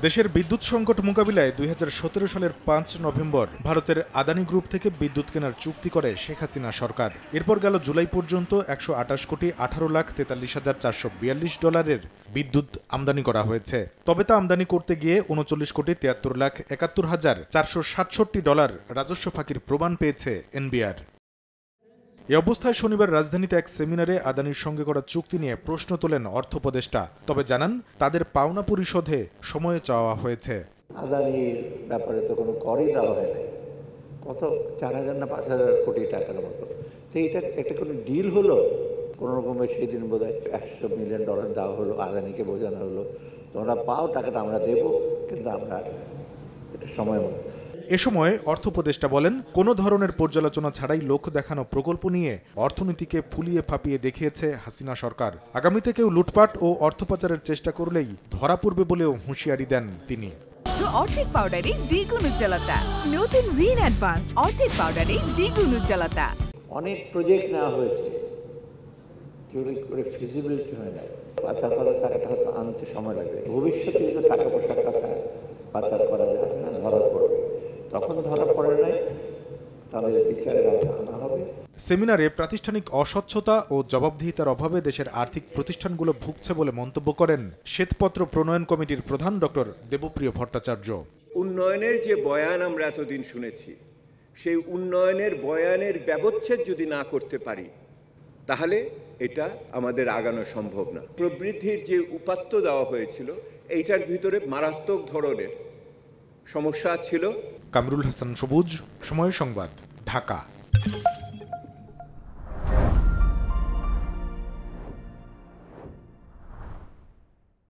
দেশের বিদ্যুৎ সংকট মোকাবিলায় ২০১৭ সালের ৫ নভেম্বর ভারতের আদানি গ্রুপ থেকে বিদ্যুৎ কেনার চুক্তি করে শেখ হাসিনা সরকার। এরপর গেল জুলাই পর্যন্ত ১২৮,১৮,৪৪২ বিদ্যুৎ আমদানি করা হয়েছে। তবে তা আমদানি করতে গিয়ে ৩৯,৭১,৭১,৪৬৭ রাজস্ব ফাঁকির প্রমাণ পেয়েছে এনবিআর। এ অবস্থায় শনিবার রাজধানীতে এক সেমিনারে আদানির সঙ্গে করা চুক্তি নিয়ে প্রশ্ন তোলেন অর্থ উপদেষ্টা। তবে জানান তাদের পাওনা পরিশোধে সময় চাওয়া হয়েছে। আদানির ব্যাপারে তো কোনো করই দেওয়া হয় নাই, কত ৪,০০০ না ৫,০০০ কোটি টাকার মতো। তো এটা একটা কোনো ডিল হলো কোনো রকমের। সেদিন বোধ হয় $100 মিলিয়ন দেওয়া হলো, আদানিকে বোঝানো হলো তোমরা পাও টাকাটা আমরা দেবো, কিন্তু আমরা এটা সময় মতো। এ সময় অর্থ উপদেষ্টা বলেন, কোনো ধরনের পর্যালোচনা ছাড়াই লোক দেখানো প্রকল্প নিয়ে অর্থনীতিকে ফুলিয়ে ফাঁপিয়ে দেখিয়েছে হাসিনা সরকার। আগামীতে কেউ লুটপাট ও অর্থ পাচারের চেষ্টা করলেই ধরা পড়বে বলেও হুঁশিয়ারি দেন তিনি। অর্ধেক পাউডারে দ্বিগুণ উজ্জ্বলতা, নতুন রিন অ্যাডভান্সড অর্ধেক পাউডারে দ্বিগুণ উজ্জ্বলতা। অনেক প্রজেক্ট নেওয়া হয়েছে যেগুলো করে ফিজিবিলিটি হয় না, পাচার করার টাকাটা হয়তো আনতে সময় লাগবে। ভবিষ্যতে যদি টাকা পয়সার টাকা পাচার করা যাবে না, ধরা পড়বে। তখন ধরা পড়ে নাই, তাদের বিচারের আওতায় আনা হবে। সেমিনারে প্রাতিষ্ঠানিক অস্বচ্ছতা ও জবাবদিহিতার অভাবে দেশের আর্থিক প্রতিষ্ঠানগুলো ভুগছে বলে মন্তব্য করেন শ্বেতপত্র প্রণয়ন কমিটির প্রধান ডক্টর দেবপ্রিয় ভট্টাচার্য। উন্নয়নের যে বয়ান আমরা এতদিন শুনেছি, সেই উন্নয়নের বয়ানের ব্যবচ্ছেদ যদি না করতে পারি তাহলে এটা আমাদের আগানো সম্ভব না। প্রবৃদ্ধির যে উপাত্ত দেওয়া হয়েছিল এইটার ভিতরে মারাত্মক ধরনের সমস্যা ছিল। কামরুল হাসান সবুজ, সময় সংবাদ, ঢাকা।